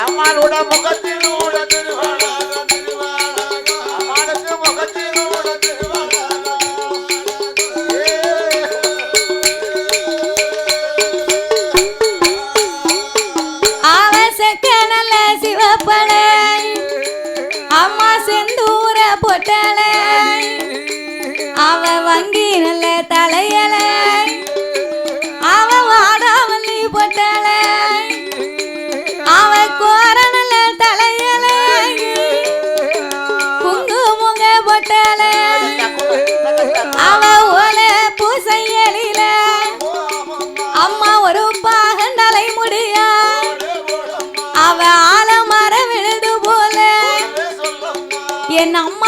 அம்மாளோட முகத்தினோட திருவாளாக திருவாளாக அம்மாளுக்கு முகத்தினோட திருவாளாக அவசக்க நல்ல சிவப்பட அம்மா செந்தூர பொட்டல அவ வங்கி நல்ல தலையல அவ வாடாமல்லி பொட்டல அவ கோர நல்ல தலையல குங்குமுக பொட்டல அவ ஓல பூசையலில அம்மா ஒரு பாகண்டலை முடியா அவ ஆலமர விழுது போல என் அம்மா